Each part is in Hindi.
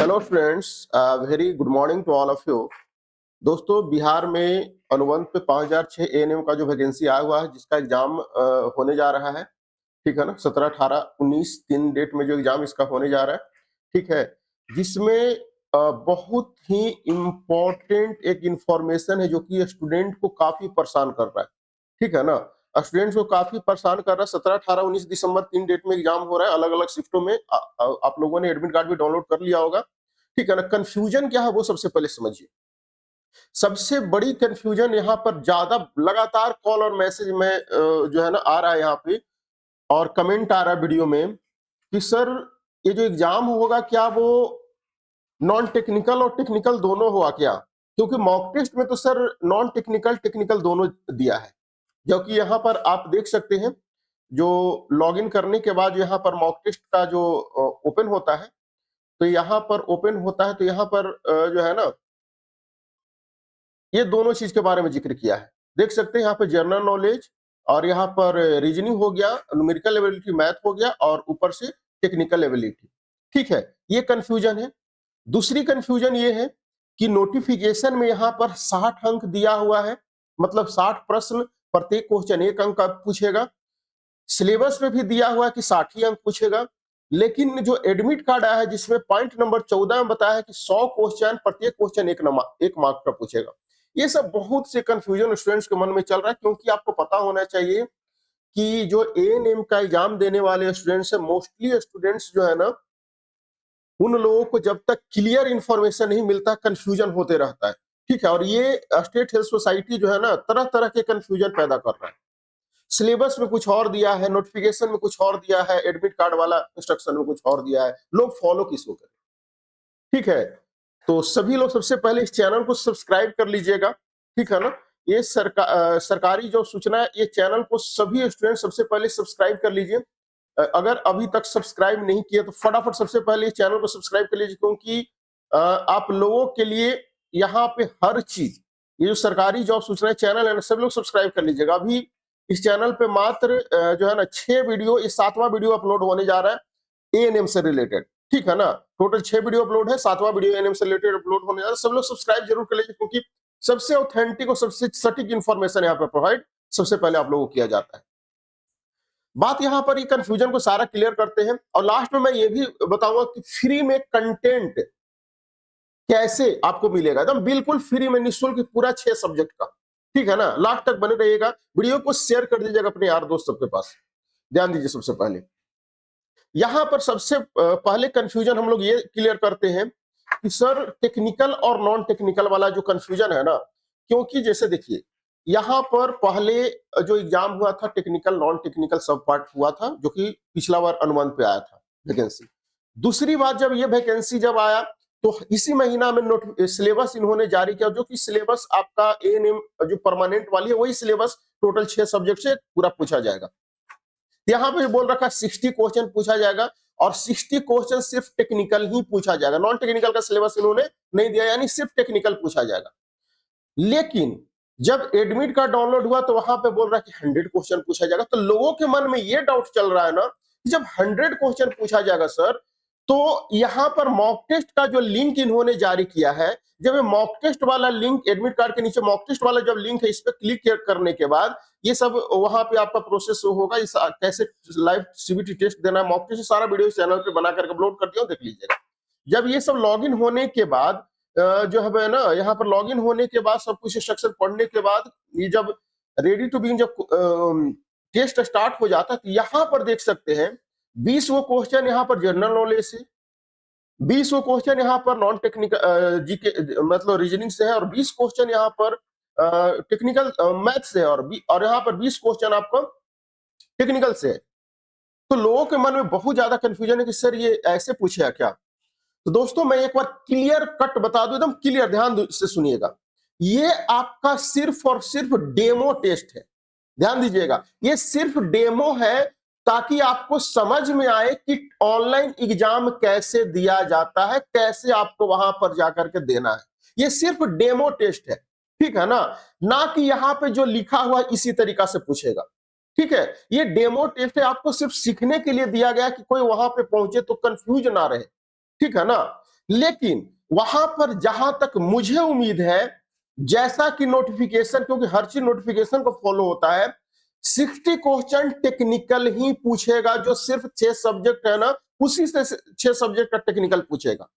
Hello friends, very good morning to all of you. दोस्तों, बिहार में अनुबंध पे 5006 एएनएम का जो वैकेंसी आया हुआ है, जिसका एग्जाम होने जा रहा है। ठीक है ना, 17, 18, 19 तीन डेट में जो एग्जाम इसका होने जा रहा है। ठीक है, जिसमें बहुत ही इम्पोर्टेंट एक इंफॉर्मेशन है जो कि स्टूडेंट को काफी परेशान कर रहा है। ठीक है ना, स्टूडेंट्स को काफी परेशान कर रहा है। 17, 18, 19 दिसंबर तीन डेट में एग्जाम हो रहा है, अलग अलग शिफ्टों में। आप लोगों ने एडमिट कार्ड भी डाउनलोड कर लिया होगा। ठीक है ना, कंफ्यूजन क्या है वो सबसे पहले समझिए। सबसे बड़ी कंफ्यूजन यहाँ पर ज्यादा लगातार कॉल और मैसेज में जो है ना आ रहा है यहाँ पे, और कमेंट आ रहा है वीडियो में कि सर ये जो एग्जाम होगा क्या वो नॉन टेक्निकल और टेक्निकल दोनों हुआ क्या? क्योंकि मॉक टेस्ट में तो सर नॉन टेक्निकल टेक्निकल दोनों दिया है। जबकि यहाँ पर आप देख सकते हैं, जो लॉगिन करने के बाद यहाँ पर मॉक टेस्ट का जो ओपन होता है, तो यहाँ पर ओपन होता है तो यहाँ पर जो है ना, ये दोनों चीज के बारे में जिक्र किया है। देख सकते हैं यहाँ पे जनरल नॉलेज, और यहाँ पर रीजनिंग हो गया, न्यूमेरिकल एबिलिटी मैथ हो गया, और ऊपर से टेक्निकल एबिलिटी। ठीक है, ये कंफ्यूजन है। दूसरी कंफ्यूजन ये है कि नोटिफिकेशन में यहाँ पर 60 अंक दिया हुआ है, मतलब 60 प्रश्न, प्रत्येक क्वेश्चन 1 अंक का पूछेगा। सिलेबस में भी दिया हुआ है कि 60 ही अंक पूछेगा। लेकिन जो एडमिट कार्ड आया है जिसमें पॉइंट नंबर 14 में बताया है कि 100 क्वेश्चन, प्रत्येक क्वेश्चन 1 मार्क का पूछेगा। ये सब बहुत से कंफ्यूजन स्टूडेंट्स के मन में चल रहा है, क्योंकि आपको पता होना चाहिए कि जो एएनएम का एग्जाम देने वाले स्टूडेंट्स है, मोस्टली स्टूडेंट्स जो है ना, उन लोगों को जब तक क्लियर इंफॉर्मेशन नहीं मिलता, कंफ्यूजन होते रहता है। ठीक है, और ये स्टेट हेल्थ सोसाइटी जो है ना, तरह तरह के कंफ्यूजन पैदा कर रहा है। सिलेबस में कुछ और दिया है, नोटिफिकेशन में कुछ और दिया है, एडमिट कार्ड वाला इंस्ट्रक्शन में कुछ और दिया है। लोग फॉलो किसको करें? ठीक है, तो सभी लोग सबसे पहले इस चैनल को सब्सक्राइब कर लीजिएगा। ठीक है ना, ये सरकारी जो सूचना है, ये चैनल को सभी स्टूडेंट सबसे पहले सब्सक्राइब कर लीजिए। अगर अभी तक सब्सक्राइब नहीं किया तो फटाफट सबसे पहले इस चैनल को सब्सक्राइब कर लीजिए, क्योंकि आप लोगों के लिए यहाँ पे हर चीज, ये जो सरकारी जॉब सूचना चैनल है ना, सब लोग सब्सक्राइब कर लीजिएगा। अभी इस चैनल पे मात्र जो है ना 6 वीडियो, ये 7वां वीडियो अपलोड होने जा रहा है एएनएम से रिलेटेड। ठीक है ना, टोटल 6 वीडियो अपलोड है, 7वां वीडियो एएनएम से रिलेटेड अपलोड होने जा रहा है। सब लोग सब्सक्राइब जरूर कर लीजिए, क्योंकि सबसे ऑथेंटिक और सबसे सटीक इंफॉर्मेशन यहाँ पे प्रोवाइड सबसे पहले आप लोगों को किया जाता है। बात यहाँ पर ये कंफ्यूजन को सारा क्लियर करते हैं, और लास्ट में मैं ये भी बताऊंगा कि फ्री में कंटेंट कैसे आपको मिलेगा, एकदम बिल्कुल फ्री में, निःशुल्क, पूरा 6 सब्जेक्ट का। ठीक है ना, लास्ट तक बने रहिएगा। वीडियो को शेयर कर दीजिएगा अपने यार दोस्त सबके पास। ध्यान दीजिए, सबसे पहले यहां पर सबसे पहले कंफ्यूजन हम लोग ये क्लियर करते हैं कि सर टेक्निकल और नॉन टेक्निकल वाला जो कंफ्यूजन है ना, क्योंकि जैसे देखिए यहां पर पहले जो एग्जाम हुआ था, टेक्निकल नॉन टेक्निकल सब पार्ट हुआ था, जो कि पिछला बार अनुबंध पे आया था वैकेंसी। दूसरी बात, जब ये वैकेंसी जब आया तो इसी महीना में सिलेबस इन्होंने जारी किया, जो कि सिलेबस आपका एएनएम जो परमानेंट वाली है, वही सिलेबस टोटल 6 सब्जेक्ट से पूरा पूछा जाएगा। यहाँ पे बोल रखा 60 क्वेश्चन पूछा जाएगा, और 60 क्वेश्चन सिर्फ टेक्निकल ही पूछा जाएगा। नॉन टेक्निकल का सिलेबस इन्होंने नहीं दिया, यानी सिर्फ टेक्निकल पूछा जाएगा। लेकिन जब एडमिट कार्ड डाउनलोड हुआ तो वहां पे बोल रहा है कि 100 क्वेश्चन पूछा जाएगा। तो लोगों के मन में ये डाउट चल रहा है ना कि जब 100 क्वेश्चन पूछा जाएगा सर, तो यहाँ पर मॉक टेस्ट का जो लिंक इन्होंने जारी किया है, जब ये मॉक टेस्ट वाला लिंक, एडमिट कार्ड के नीचे मॉक टेस्ट वाला जब लिंक है, इस पर क्लिक करने के बाद ये सब वहां पे आपका प्रोसेस होगा। इस कैसे लाइव सीबीटी टेस्ट देना है, मॉक टेस्ट, सारा वीडियो इस चैनल पे बना करके अपलोड कर दिया, देख लीजिएगा। जब ये सब लॉगिन होने के बाद जो है ना, यहाँ पर लॉगिन होने के बाद सब कुछ इंस्ट्रक्शन पढ़ने के बाद, ये जब रेडी टू बिगिन जब टेस्ट स्टार्ट हो जाता है, तो यहाँ पर देख सकते हैं 20 वो क्वेश्चन यहाँ पर जनरल नॉलेज से, 20 वो क्वेश्चन यहाँ पर नॉन टेक्निकल जीके मतलब रीजनिंग से है, और 20 क्वेश्चन यहाँ पर टेक्निकल मैथ से है, और यहाँ पर 20 क्वेश्चन आपको टेक्निकल से है। तो लोगों के मन में बहुत ज्यादा कंफ्यूजन है कि सर ये ऐसे पूछे क्या? तो दोस्तों मैं एक बार क्लियर कट बता दूं, एकदम क्लियर, ध्यान से सुनिएगा। ये आपका सिर्फ और सिर्फ डेमो टेस्ट है। ध्यान दीजिएगा, ये सिर्फ डेमो है, ताकि आपको समझ में आए कि ऑनलाइन एग्जाम कैसे दिया जाता है, कैसे आपको वहां पर जाकर के देना है। ये सिर्फ डेमो टेस्ट है, ठीक है ना कि यहाँ पे जो लिखा हुआ इसी तरीका से पूछेगा। ठीक है, ये डेमो टेस्ट है, आपको सिर्फ सीखने के लिए दिया गया कि कोई वहां पे पहुंचे तो कंफ्यूज ना रहे। ठीक है ना, लेकिन वहां पर जहां तक मुझे उम्मीद है, जैसा कि नोटिफिकेशन, क्योंकि हर चीज नोटिफिकेशन को फॉलो होता है, 60 क्वेश्चन टेक्निकल ही पूछेगा। जो सिर्फ 6 सब्जेक्ट है ना, उसी से 6 सब्जेक्ट का टेक्निकल पूछेगा,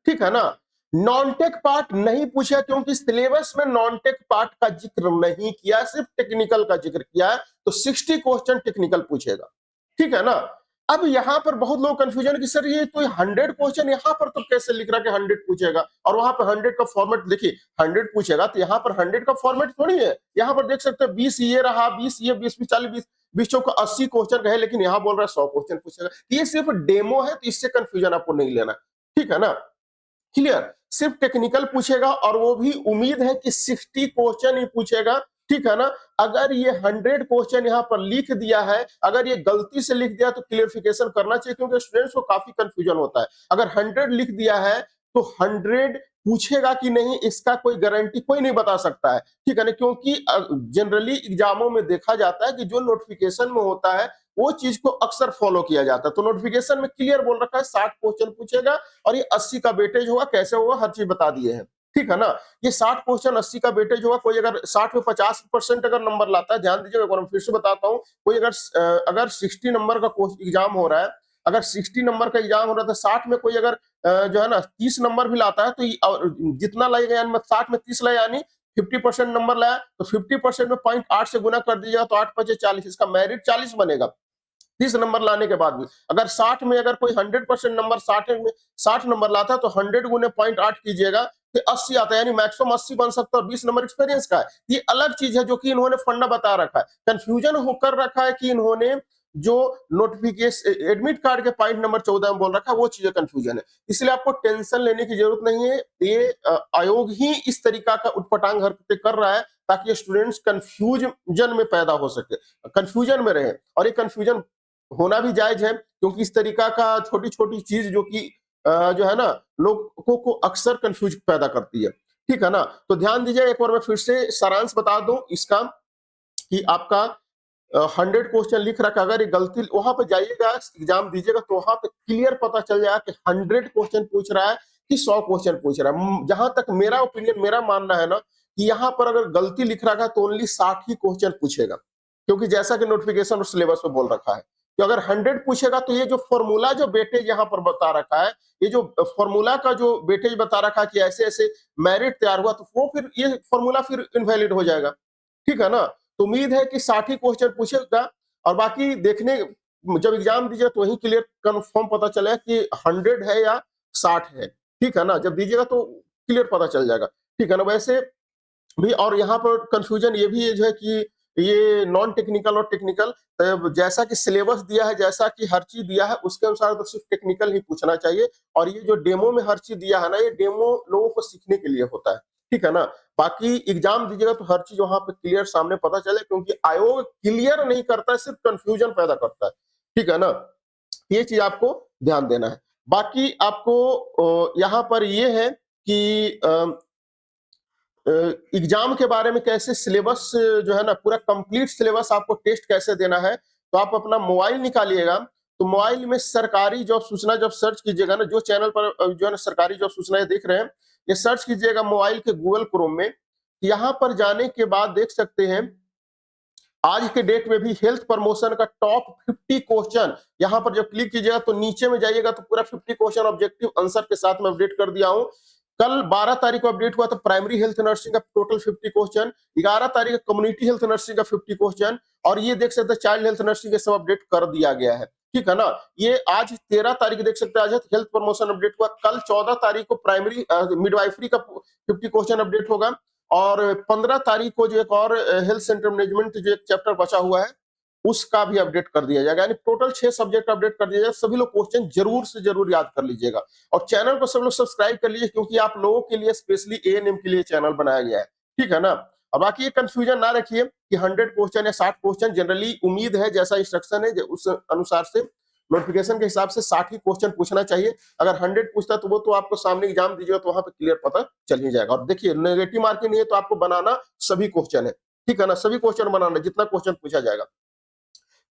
ठीक है ना। नॉन टेक पार्ट नहीं पूछा, क्योंकि सिलेबस में नॉन टेक पार्ट का जिक्र नहीं किया, सिर्फ टेक्निकल का जिक्र किया है। तो 60 क्वेश्चन टेक्निकल पूछेगा, ठीक है ना। अब यहां पर बहुत लोग कंफ्यूजन कि सर ये तो 100 क्वेश्चन यहां पर तो कैसे लिख रहा है कि 100 पूछेगा, और वहां पर 100 का फॉर्मेट देखिए, 100 पूछेगा तो यहां पर 100 का फॉर्मेट थोड़ी है। यहां पर देख सकते हैं 20 ये रहा, 20 ये, 20 40, 20 चौका 80 क्वेश्चन कहे, लेकिन यहां बोल रहा है 100 क्वेश्चन पूछेगा। ये सिर्फ डेमो है, तो इससे कंफ्यूजन आपको नहीं लेना, ठीक है ना। क्लियर, सिर्फ टेक्निकल पूछेगा, और वो भी उम्मीद है कि 60 क्वेश्चन ही पूछेगा, ठीक है ना। अगर ये 100 क्वेश्चन यहाँ पर लिख दिया है, अगर ये गलती से लिख दिया तो क्लियरिफिकेशन करना चाहिए, क्योंकि स्टूडेंट्स को काफी कंफ्यूजन होता है। अगर 100 लिख दिया है तो 100 पूछेगा कि नहीं, इसका कोई गारंटी कोई नहीं बता सकता है, ठीक है ना। क्योंकि जनरली एग्जामों में देखा जाता है कि जो नोटिफिकेशन में होता है वो चीज को अक्सर फॉलो किया जाता है। तो नोटिफिकेशन में क्लियर बोल रखा है 60 क्वेश्चन पूछेगा, और ये 80 का वेटेज होगा, कैसे होगा हर चीज बता दिए हैं, ठीक है ना। ये 60 क्वेश्चन 80 का वेटेज होगा। कोई अगर 60 में 50% अगर नंबर लाता है, ध्यान दीजिए, एक बार मैं फिर से बताता हूँ, कोई अगर 60 नंबर का एग्जाम हो रहा है, अगर 60 नंबर का एग्जाम हो रहा है, तो 60 में कोई अगर जो है ना 30 नंबर भी लाता है, तो जितना लाएगा, यानी 60 में 30 लाया, यानी 50% नंबर लाया, तो 50% में 0.8 से गुना कर दीजिएगा, तो 8 5 40, इसका मेरिट 40 बनेगा। 30 नंबर लाने के बाद भी अगर 60 में अगर कोई 100% नंबर 60 नंबर लाता है, तो 100 गुने 0.8 कीजिएगा, तो 80 आता है, यानी मैक्सिमम 80 बन सकता है। 20 नंबर एक्सपीरियंस का है। ये अलग चीज है, जो कि इन्होंने फंडा बता रखा है। कंफ्यूजन होकर रखा है कि इन्होंने जो नोटिफिकेशन एडमिट कार्ड के पॉइंट नंबर 14 में बोल रखा है, वो चीजें कंफ्यूजन है। इसलिए आपको टेंशन लेने की जरूरत नहीं है। ये आयोग ही इस तरीका का उटपटांग हरकतें कर रहा है, ताकि स्टूडेंट्स कंफ्यूजन में पैदा हो सके, कंफ्यूजन में रहे। और ये कंफ्यूजन होना भी जायज है, क्योंकि इस तरीका का छोटी छोटी चीज जो कि जो है ना, लोगों को अक्सर कंफ्यूज पैदा करती है, ठीक है ना। तो ध्यान दीजिए, एक बार मैं फिर से सारांश बता दूं इसका, कि आपका 100 क्वेश्चन लिख रखा, अगर ये गलती, वहां पे जाइएगा एग्जाम दीजिएगा, तो वहां पे क्लियर पता चल जाएगा कि 100 क्वेश्चन पूछ रहा है कि 100 क्वेश्चन पूछ रहा है। जहां तक मेरा ओपिनियन, मेरा मानना है ना, कि यहाँ पर अगर गलती लिख रखा है तो ओनली 60 ही क्वेश्चन पूछेगा, क्योंकि जैसा कि नोटिफिकेशन और सिलेबस में बोल रखा है कि अगर 100 पूछेगा, तो ये जो फॉर्मूला जो वेटेज यहाँ पर बता रखा है, ये जो फॉर्मूला का जो वेटेज बता रखा है कि ऐसे ऐसे मेरिट तैयार हुआ, तो वो फिर ये फॉर्मूला फिर इनवैलिड हो जाएगा, ठीक है ना। तो उम्मीद है कि 60 ही क्वेश्चन पूछेगा, और बाकी देखने जब एग्जाम दीजिएगा तो वही क्लियर कंफर्म पता चलेगा कि 100 है या 60 है, ठीक है ना। जब दीजिएगा तो क्लियर पता चल जाएगा, ठीक है ना। वैसे भी, और यहाँ पर कंफ्यूजन ये भी है कि ये नॉन टेक्निकल और टेक्निकल, जैसा कि सिलेबस दिया है, जैसा कि हर चीज दिया है, उसके अनुसार तो सिर्फ टेक्निकल ही पूछना चाहिए। और ये जो डेमो में हर चीज दिया है ना, ये डेमो लोगों को सीखने के लिए होता है, ठीक है ना। बाकी एग्जाम दीजिएगा तो हर चीज वहां पे क्लियर सामने पता चले, क्योंकि आयोग क्लियर नहीं करता है, सिर्फ कंफ्यूजन पैदा करता है, ठीक है ना। ये चीज आपको ध्यान देना है। बाकी आपको यहाँ पर ये है कि एग्जाम के बारे में, कैसे सिलेबस जो है ना, पूरा कंप्लीट सिलेबस आपको टेस्ट कैसे देना है, तो आप अपना मोबाइल निकालिएगा। तो मोबाइल में सरकारी जॉब सूचना जब सर्च कीजिएगा ना, जो चैनल पर जो है ना सरकारी जॉब सूचनाएं देख रहे हैं, ये सर्च कीजिएगा मोबाइल के गूगल क्रोम में। यहाँ पर जाने के बाद देख सकते हैं, आज के डेट में भी हेल्थ प्रमोशन का टॉप 50 क्वेश्चन, यहाँ पर जब क्लिक कीजिएगा तो नीचे में जाइएगा तो पूरा 50 क्वेश्चन ऑब्जेक्टिव आंसर के साथ में अपडेट कर दिया हूं। कल 12 तारीख को अपडेट हुआ, तो प्राइमरी हेल्थ नर्सिंग का टोटल 50 क्वेश्चन, 11 तारीख को कम्युनिटी हेल्थ नर्सिंग का 50 क्वेश्चन, और ये देख सकते हैं चाइल्ड हेल्थ नर्सिंग के सब अपडेट कर दिया गया है, ठीक है ना। ये आज 13 तारीख देख सकते हैं, आज हेल्थ प्रमोशन अपडेट हुआ। कल 14 तारीख को प्राइमरी मिडवाइफरी का 50 क्वेश्चन अपडेट होगा, और 15 तारीख को जो एक और हेल्थ सेंटर मैनेजमेंट जो एक चैप्टर बचा हुआ है, उसका भी अपडेट कर दिया जाएगा। यानी टोटल 6 सब्जेक्ट अपडेट कर दिया जाएगा। सभी लोग क्वेश्चन जरूर से जरूर याद कर लीजिएगा, और चैनल को सब लोग सब्सक्राइब कर लीजिए, क्योंकि आप लोगों के लिए स्पेशली एएनएम के लिए चैनल बनाया गया है, ठीक है ना। और बाकी ये कंफ्यूजन ना रखिए कि 100 क्वेश्चन या 60 क्वेश्चन, जनरली उम्मीद है जैसा इंस्ट्रक्शन है उस अनुसार से नोटिफिकेशन के हिसाब से 60 ही क्वेश्चन पूछना चाहिए। अगर 100 पूछता है तो वो तो आपको सामने एग्जाम दीजिएगा तो वहां पे क्लियर पता चल ही जाएगा। और देखिए, नेगेटिव मार्किंग नहीं है, तो आपको बनाना सभी क्वेश्चन है, ठीक है ना, सभी क्वेश्चन बनाना जितना क्वेश्चन पूछा जाएगा।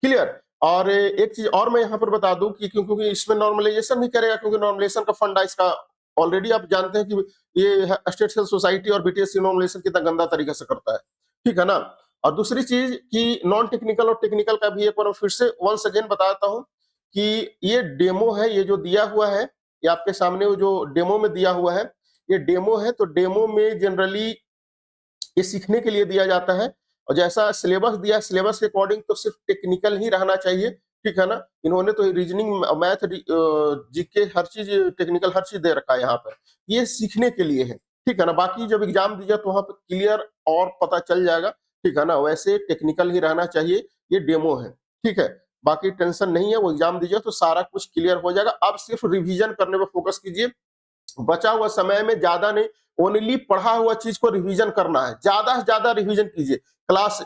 क्लियर। और एक चीज और मैं यहाँ पर बता दूं कि क्योंकि इसमें नॉर्मलाइजेशन नहीं करेगा, क्योंकि नॉर्मलाइजेशन का फंड इसका ऑलरेडी आप जानते हैं कि ये स्टेट सेल सोसाइटी और बीटीएससी नॉर्मलाइजेशन कितना गंदा तरीके से करता है, ठीक है ना। और दूसरी चीज कि नॉन टेक्निकल और टेक्निकल का भी एक बार फिर से वंस अगेन बताता हूं कि ये डेमो है, ये जो दिया हुआ है, ये आपके सामने वो जो डेमो में दिया हुआ है, ये डेमो है। तो डेमो में जनरली ये सीखने के लिए दिया जाता है, और जैसा सिलेबस दिया है सिलेबस के अकॉर्डिंग तो सिर्फ टेक्निकल ही रहना चाहिए, ठीक है ना। इन्होंने तो रीजनिंग, मैथ, जीके हर चीज टेक्निकल हर चीज दे रखा है यहाँ पर, ये सीखने के लिए है, ठीक है ना। बाकी जब एग्जाम दीजिए तो वहां पर क्लियर और पता चल जाएगा, ठीक है ना। वैसे टेक्निकल ही रहना चाहिए, ये डेमो है, ठीक है। बाकी टेंशन नहीं है, वो एग्जाम दीजिए तो सारा कुछ क्लियर हो जाएगा। अब सिर्फ रिवीजन करने पर फोकस कीजिए, बचा हुआ समय में ज्यादा नहीं, ओनली पढ़ा हुआ चीज को रिवीजन करना है, ज्यादा से ज्यादा रिवीजन कीजिए। क्लास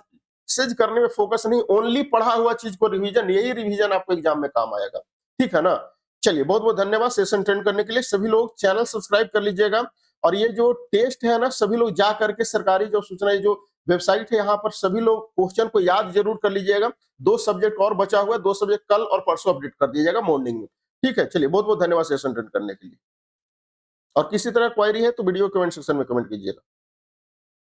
सेज करने में फोकस नहीं, ओनली पढ़ा हुआ चीज को रिवीजन, यही रिवीजन आपको एग्जाम में काम आएगा, ठीक है ना। चलिए, बहुत बहुत धन्यवाद सेशन अटेंड करने के लिए। सभी लोग चैनल सब्सक्राइब कर लीजिएगा, और ये जो टेस्ट है ना, सभी लोग जा करके सरकारी जो सूचना जो वेबसाइट है यहाँ पर सभी लोग क्वेश्चन को याद जरूर कर लीजिएगा। 2 सब्जेक्ट और बचा हुआ है, 2 सब्जेक्ट कल और परसों अपडेट कर दीजिएगा मॉर्निंग में, ठीक है। चलिए, बहुत बहुत धन्यवाद सेशन अटेंड करने के लिए। और किसी तरह क्वेरी है तो वीडियो कमेंट सेक्शन में कमेंट कीजिएगा।